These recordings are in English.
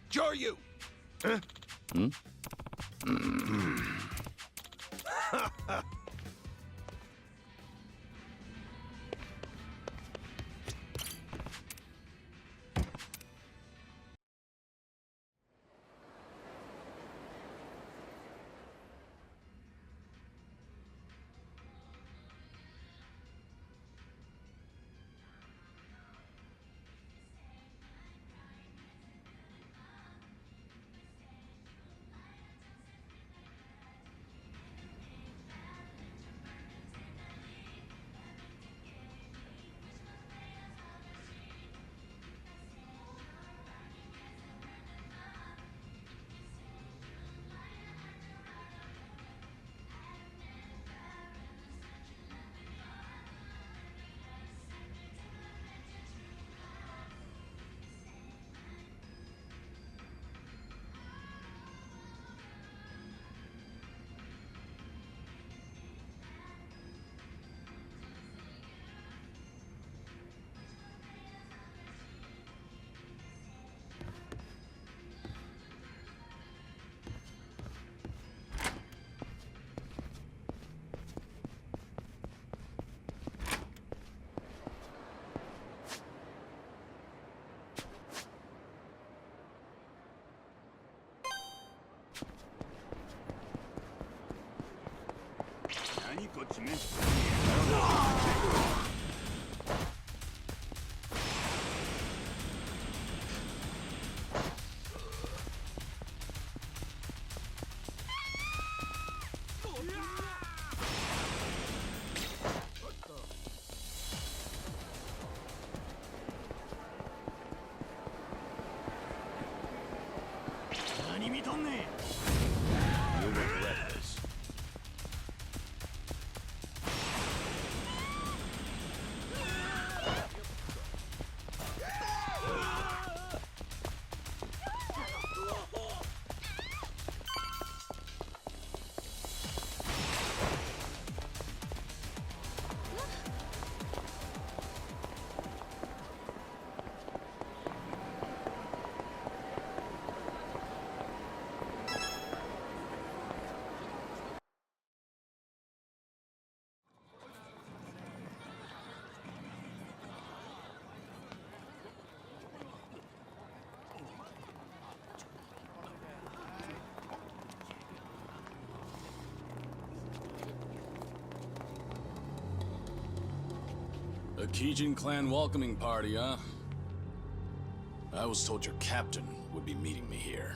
Joryu! Huh? You regret this. A Gaiden clan welcoming party, huh? I was told your captain would be meeting me here.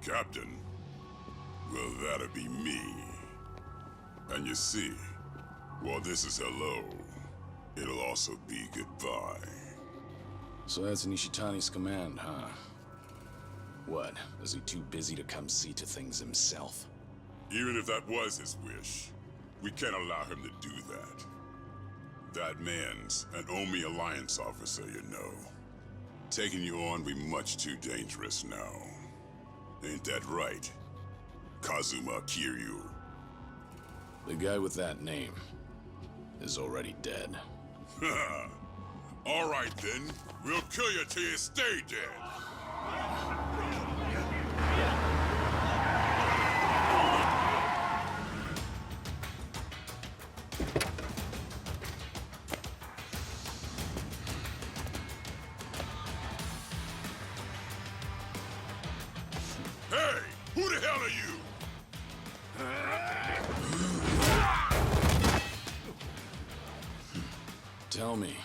Captain? Well, that'd be me. And you see, while this is hello, it'll also be goodbye. So that's Nishitani's command, huh? What, is he too busy to come see to things himself? Even if that was his wish, we can't allow him to do that. That man's an Omi Alliance officer, you know. Taking you on be much too dangerous now. Ain't that right, Kazuma Kiryu? The guy with that name is already dead. All right then, we'll kill you till you stay dead. Hey, who the hell are you? Tell me,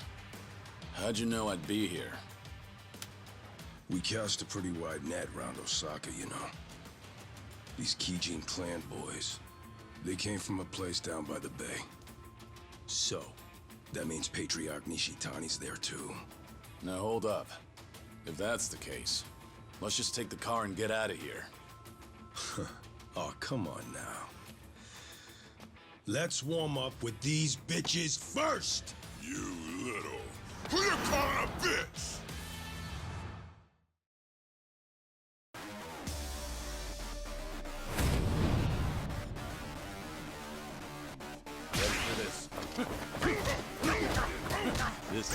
how'd you know I'd be here? We cast a pretty wide net around Osaka, you know. These Gaiden clan boys, they came from a place down by the bay. So, that means Patriarch Nishitani's there too. Now hold up. If that's the case, let's just take the car and get out of here. Oh, come on now. Let's warm up with these bitches first! You little... Who you calling a bitch? Ready for this. This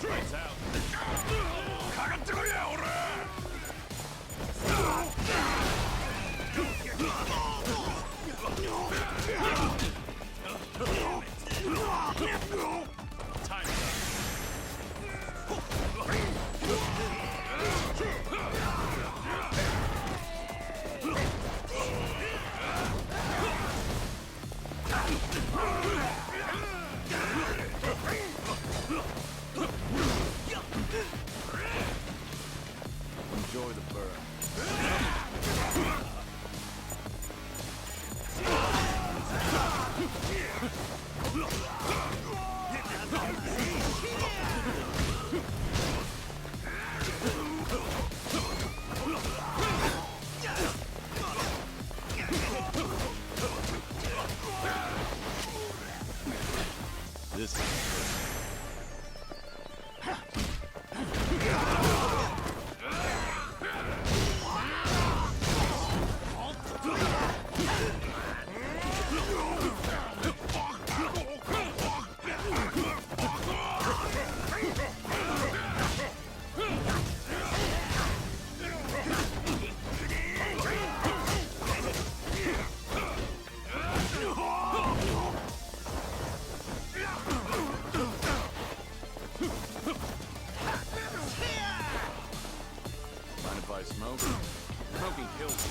Lights out. Time. Enjoy the burn. This is mind if I smoke? Smoking kills.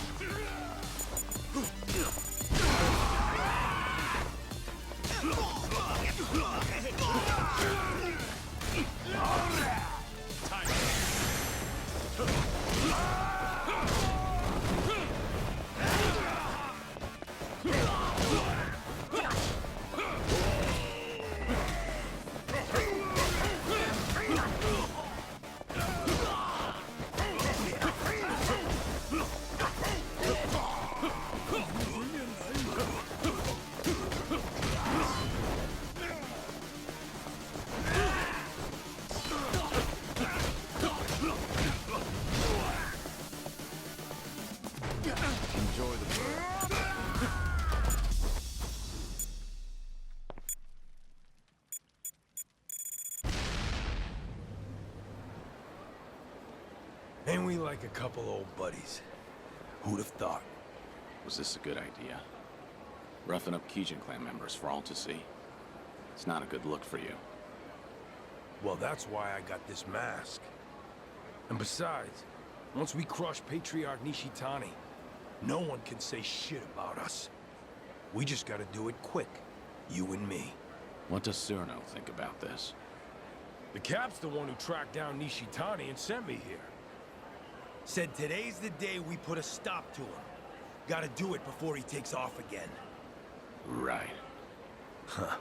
Enjoy the burn. Ain't we like a couple old buddies? Who'd have thought? Was this a good idea? Roughing up Gaiden clan members for all to see. It's not a good look for you. Well, that's why I got this mask. And besides, once we crush Patriarch Nishitani, no one can say shit about us. We just gotta do it quick, you and me. What does Cyrano think about this? The Cap's the one who tracked down Nishitani and sent me here. Said today's the day we put a stop to him. Gotta do it before he takes off again. Right. Huh.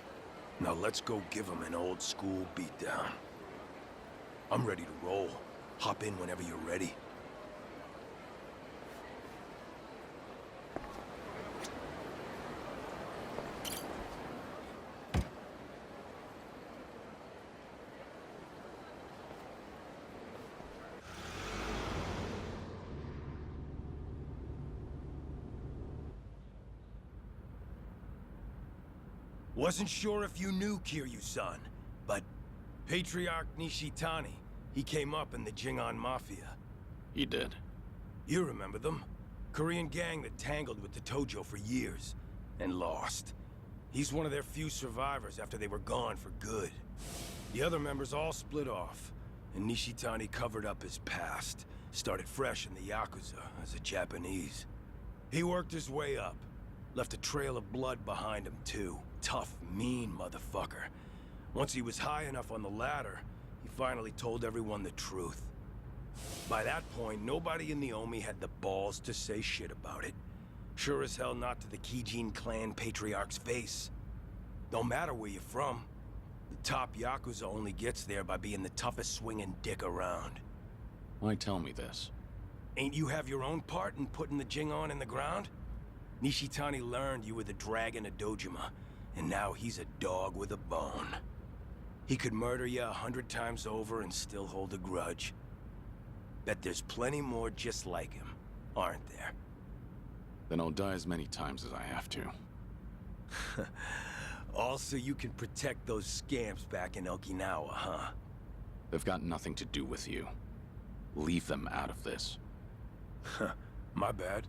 Now let's go give him an old school beatdown. I'm ready to roll. Hop in whenever you're ready. Wasn't sure if you knew Kiryu-san, but Patriarch Nishitani, he came up in the Jingon Mafia. He did. You remember them? Korean gang that tangled with the Tojo for years, and lost. He's one of their few survivors after they were gone for good. The other members all split off, and Nishitani covered up his past, started fresh in the Yakuza as a Japanese. He worked his way up, left a trail of blood behind him too. Tough, mean motherfucker. Once he was high enough on the ladder, he finally told everyone the truth. By that point, nobody in the Omi had the balls to say shit about it. Sure as hell not to the Gaiden clan patriarch's face. Don't matter where you're from. The top Yakuza only gets there by being the toughest swinging dick around. Why tell me this? Ain't you have your own part in putting the Jingon in the ground? Nishitani learned you were the dragon of Dojima, and now he's a dog with a bone. He could murder you 100 times over and still hold a grudge. Bet there's plenty more just like him, aren't there? Then I'll die as many times as I have to. All so you can protect those scamps back in Okinawa, huh? They've got nothing to do with you. Leave them out of this. My bad.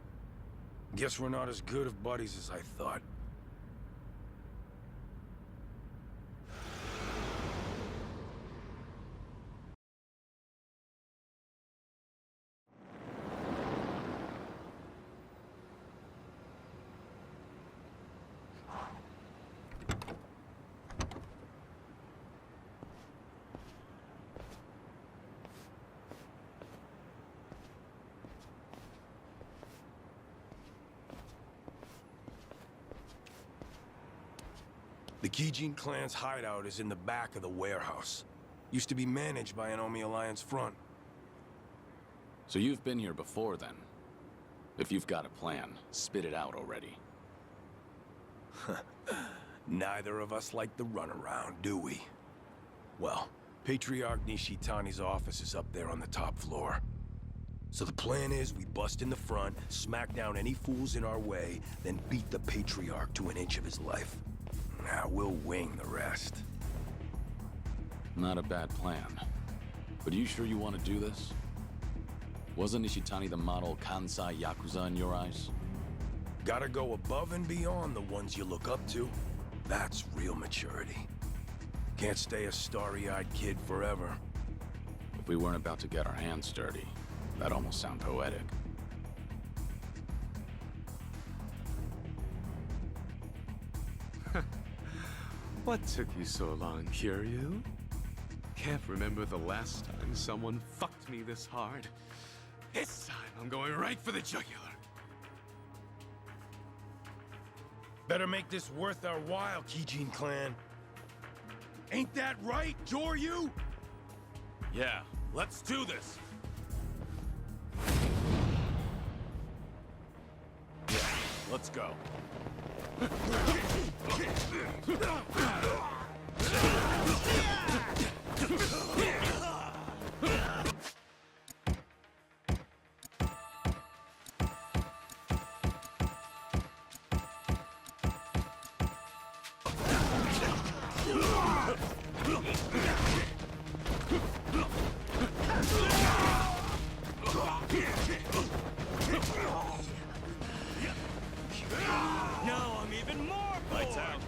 Guess we're not as good of buddies as I thought. The Gaiden clan's hideout is in the back of the warehouse. Used to be managed by an Omi Alliance front. So you've been here before, then? If you've got a plan, spit it out already. Neither of us like the runaround, do we? Well, Patriarch Nishitani's office is up there on the top floor. So the plan is we bust in the front, smack down any fools in our way, then beat the Patriarch to an inch of his life. Now we'll wing the rest. Not a bad plan. But are you sure you want to do this? Wasn't Nishitani the model Kansai Yakuza in your eyes? Gotta go above and beyond the ones you look up to. That's real maturity. Can't stay a starry-eyed kid forever. If we weren't about to get our hands dirty, that'd almost sound poetic. What took you so long, Kiryu? Can't remember the last time someone fucked me this hard. This time I'm going right for the jugular. Better make this worth our while, Gaiden clan. Ain't that right, Joryu? Yeah, let's do this. Yeah, let's go. Now I'm even more bored! Lights out.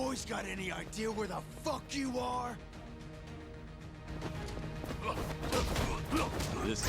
boys got any idea where the fuck you are? This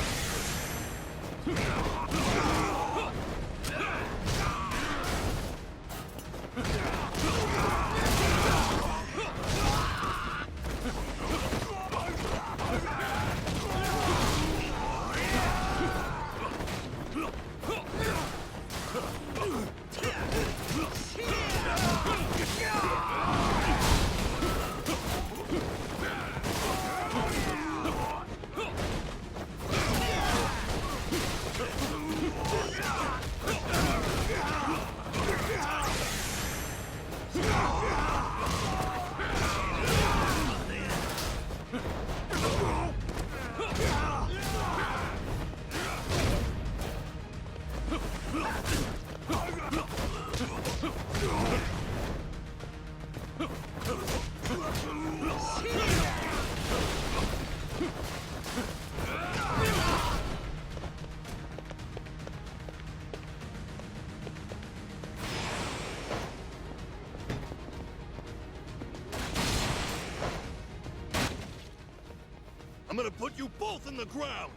I'm gonna put you both in the ground!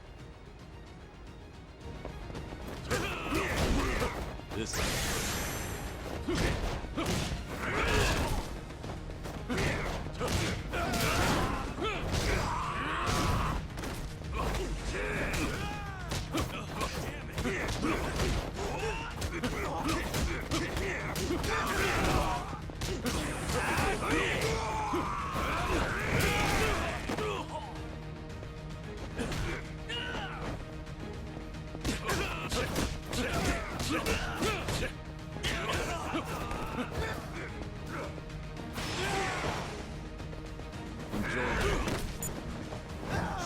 This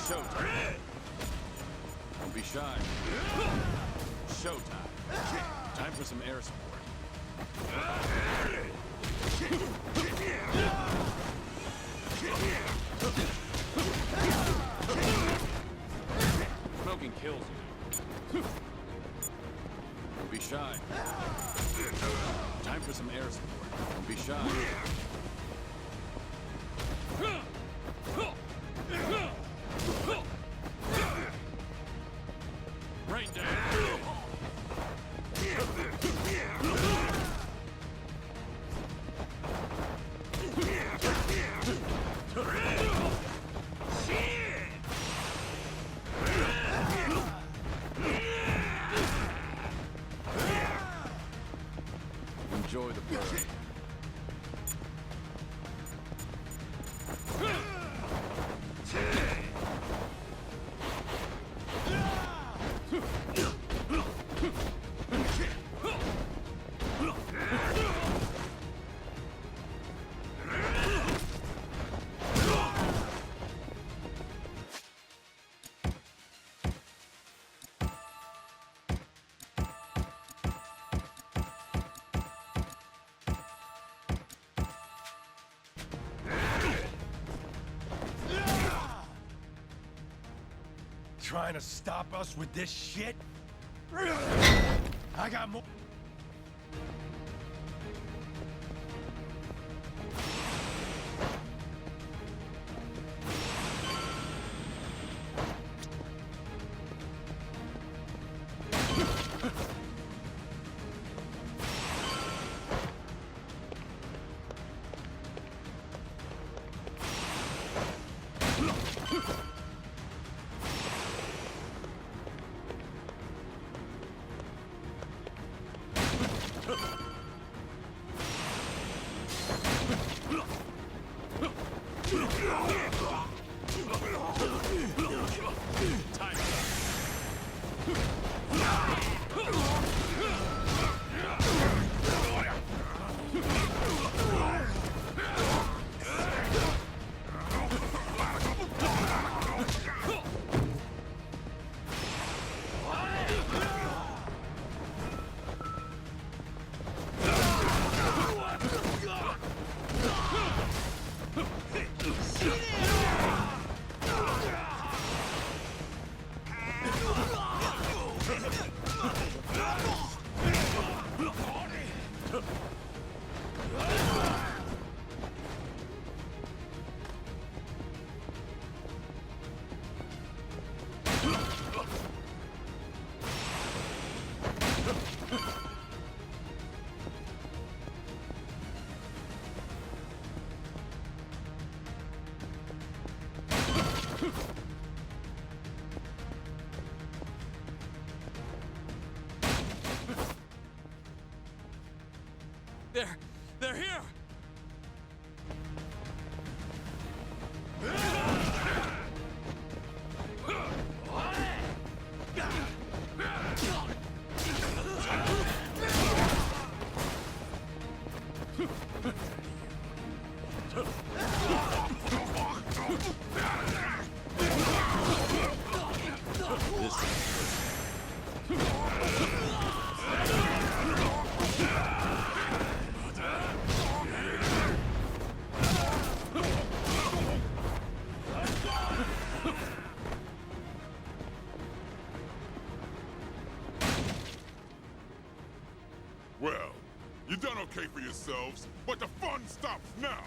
Showtime. Don't be shy. Showtime. Time for some air support. Smoking kills you. Don't be shy. Time for some air support. Don't be shy. Rain down. Enjoy the burn. Trying to stop us with this shit? I got more. They're here! Well, you done okay for yourselves, but the fun stops now!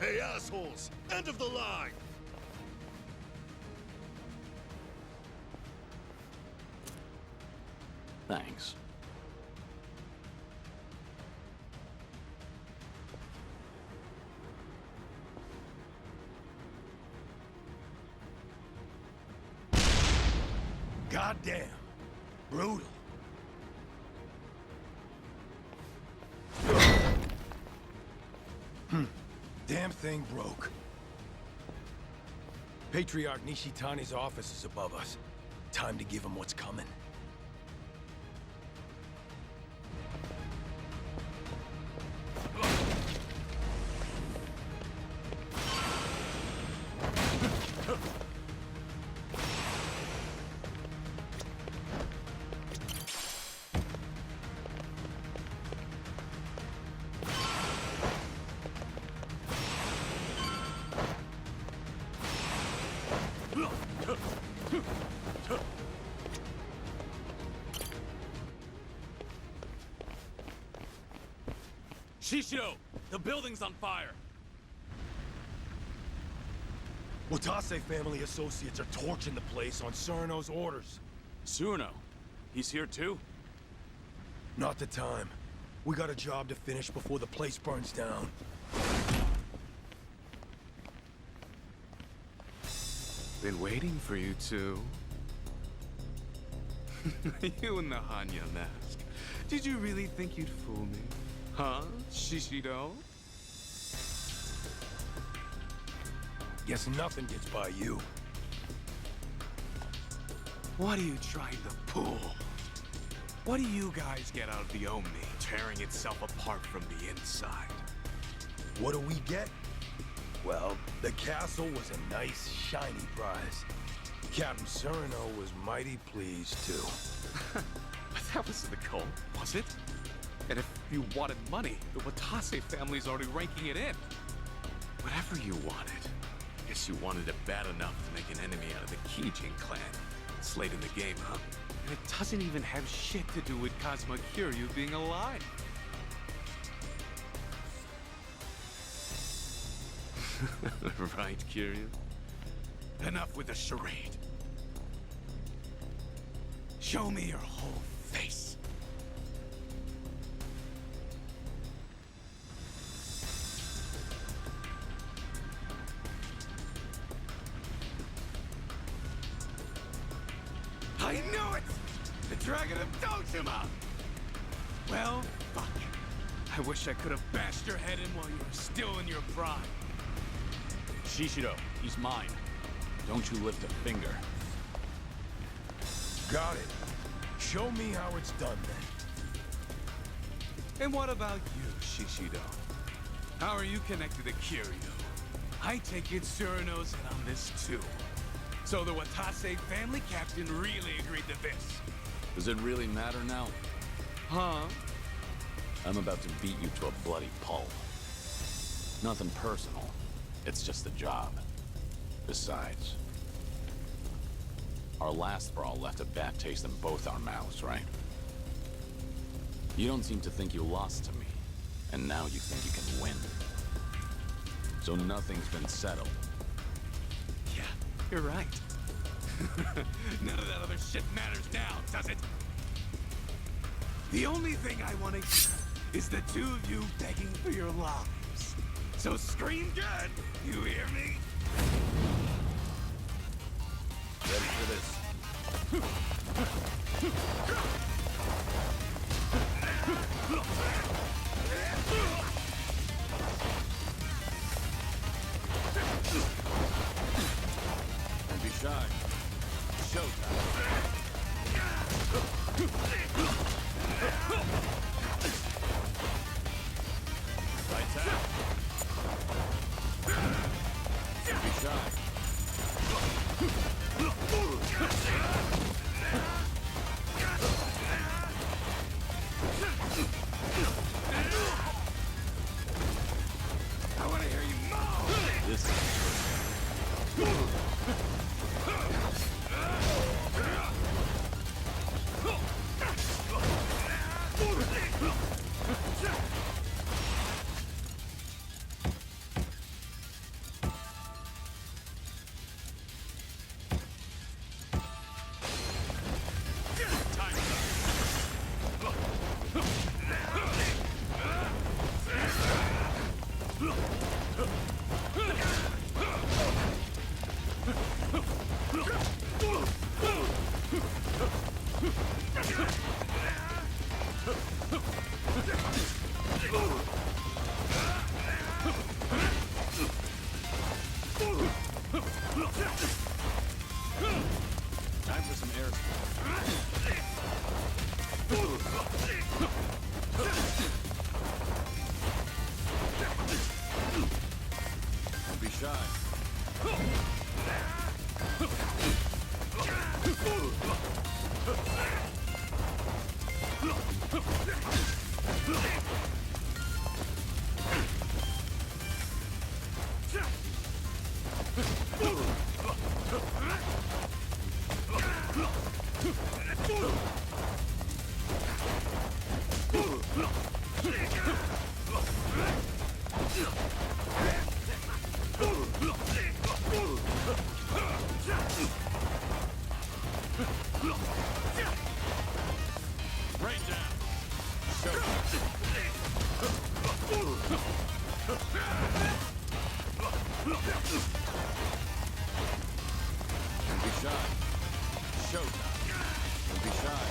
Hey, assholes! End of the line! Thanks. Goddamn. Brutal. Damn thing broke. Patriarch Nishitani's office is above us. Time to give him what's coming. Shishido! The building's on fire! Watase family associates are torching the place on Surno's orders. Surno? He's here too? Not the time. We got a job to finish before the place burns down. Been waiting for you two. You in the Hanya mask. Did you really think you'd fool me? Huh, Shishido? Guess nothing gets by you. What are you trying to pull? What do you guys get out of the Omni, tearing itself apart from the inside? What do we get? Well, the castle was a nice, shiny prize. Captain Surno was mighty pleased, too. But that wasn't the goal, was it? And if you wanted money, the Watase family's already ranking it in. Whatever you wanted. Guess you wanted it bad enough to make an enemy out of the Kijin clan. It's late in the game, huh? And it doesn't even have shit to do with Kazuma Kiryu being alive. Right, Kiryu? Enough with the charade. Show me your whole face. I knew it! The Dragon of Dojima! Well, fuck. I wish I could have bashed your head in while you were still in your prime. Shishido, he's mine. Don't you lift a finger. Got it. Show me how it's done then. And what about you, Shishido? How are you connected to Kiryu? I take it Surino's in on this too. So the Watase family captain really agreed to this. Does it really matter now? Huh? I'm about to beat you to a bloody pulp. Nothing personal. It's just a job. Besides, our last brawl left a bad taste in both our mouths, right? You don't seem to think you lost to me, and now you think you can win. So nothing's been settled. Yeah, you're right. None of that other shit matters now, does it? The only thing I want to hear is the two of you begging for your lives. So scream good, you hear me? Ready for this? Don't be shy. Showtime. Lights out. Don't be shy. I want to hear you moan! This time for some air. Don't be shy. Rain down. Don't be shy. Showtime. Don't be shy.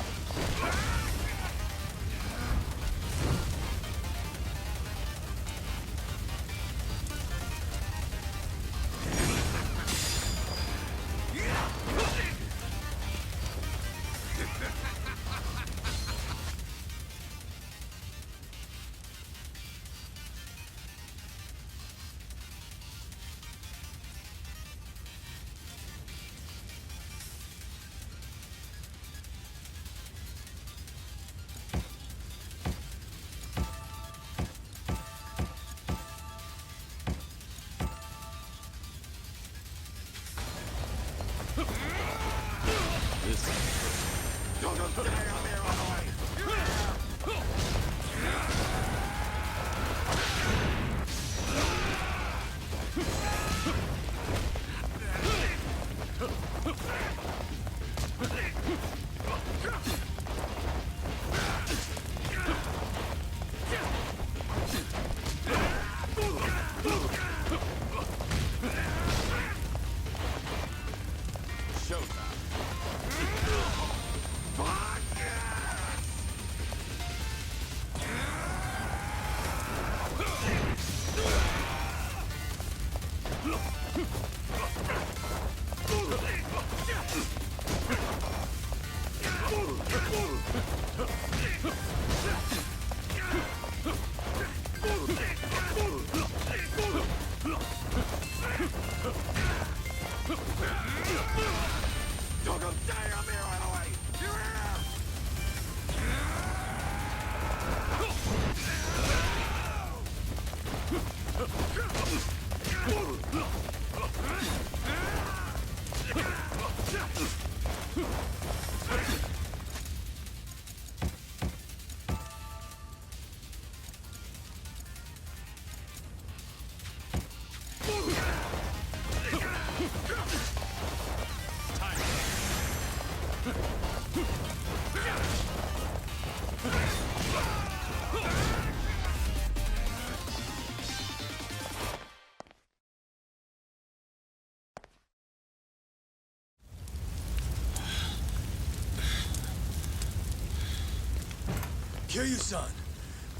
Kiryu-san,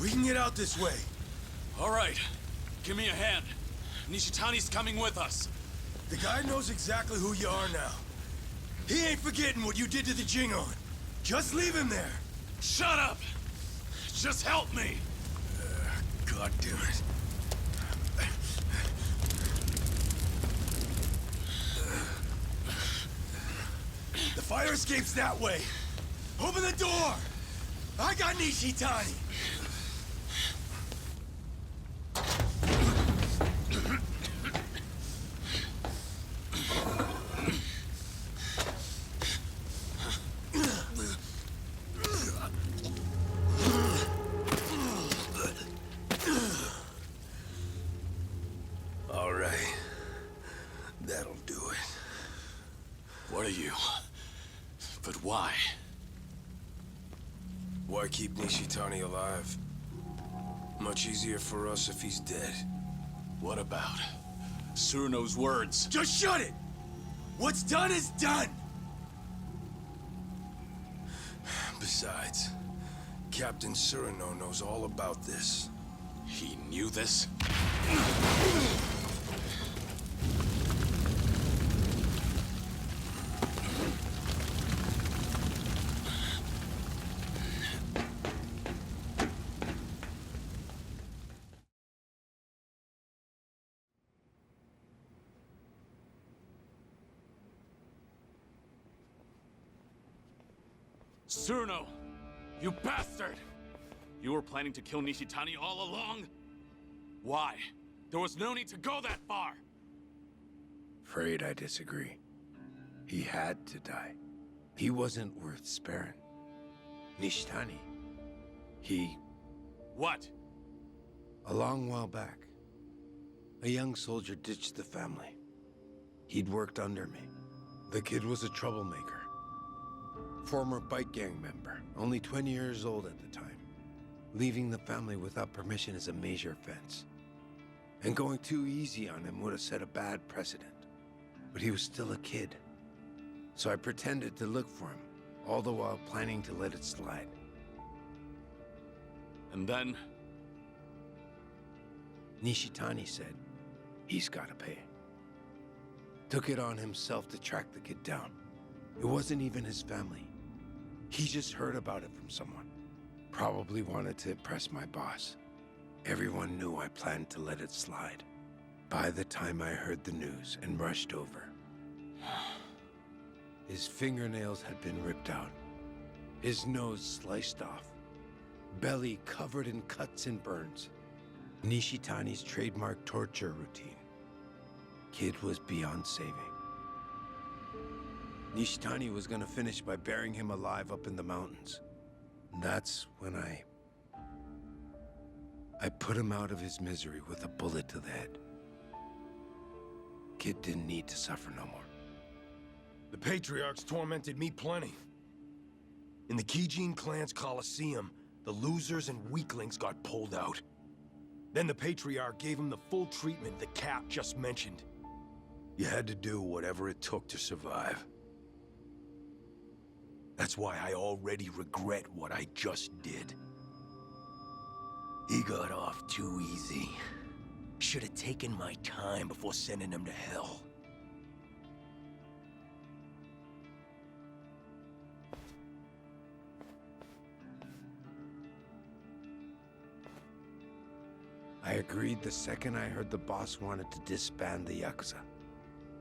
we can get out this way. All right. Give me a hand. Nishitani's coming with us. The guy knows exactly who you are now. He ain't forgetting what you did to the Jingon. Just leave him there. Shut up! Just help me! God damn it. The fire escape's that way. Open the door! I got Nishitani! All right. That'll do it. What are you? But why? Why keep Nishitani alive? Much easier for us if he's dead. What about Suruno's words? Just shut it! What's done is done! Besides, Captain Suruno knows all about this. He knew this? Suruno! You bastard! You were planning to kill Nishitani all along? Why? There was no need to go that far! Afraid I disagree. He had to die. He wasn't worth sparing. Nishitani, he... What? A long while back, a young soldier ditched the family. He'd worked under me. The kid was a troublemaker. Former bike gang member, only 20 years old at the time. Leaving the family without permission is a major offense. And going too easy on him would have set a bad precedent. But he was still a kid. So I pretended to look for him, all the while planning to let it slide. And then? Nishitani said, he's gotta pay. Took it on himself to track the kid down. It wasn't even his family. He just heard about it from someone. Probably wanted to impress my boss. Everyone knew I planned to let it slide. By the time I heard the news and rushed over, his fingernails had been ripped out, his nose sliced off, belly covered in cuts and burns. Nishitani's trademark torture routine. Kid was beyond saving. Nishitani was gonna finish by burying him alive up in the mountains. That's when I put him out of his misery with a bullet to the head. Kid didn't need to suffer no more. The Patriarchs tormented me plenty. In the Kijin clan's Coliseum, the losers and weaklings got pulled out. Then the Patriarch gave him the full treatment the Cap just mentioned. You had to do whatever it took to survive. That's why I already regret what I just did. He got off too easy. Should have taken my time before sending him to hell. I agreed the second I heard the boss wanted to disband the Yakuza.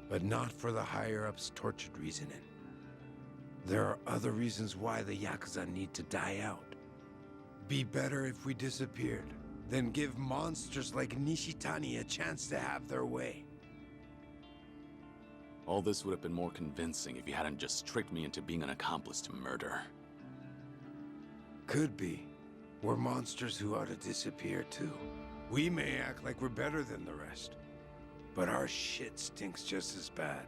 But not for the higher-ups' tortured reasoning. There are other reasons why the Yakuza need to die out. Be better if we disappeared, Then give monsters like Nishitani a chance to have their way. All this would have been more convincing if you hadn't just tricked me into being an accomplice to murder. Could be. We're monsters who ought to disappear too. We may act like we're better than the rest, but our shit stinks just as bad.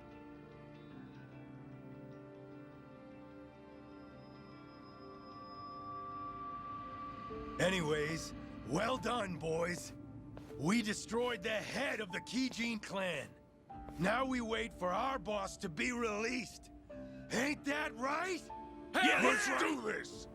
Anyways, well done, boys. We destroyed the head of the Kijin clan. Now we wait for our boss to be released. Ain't that right? Let's do this!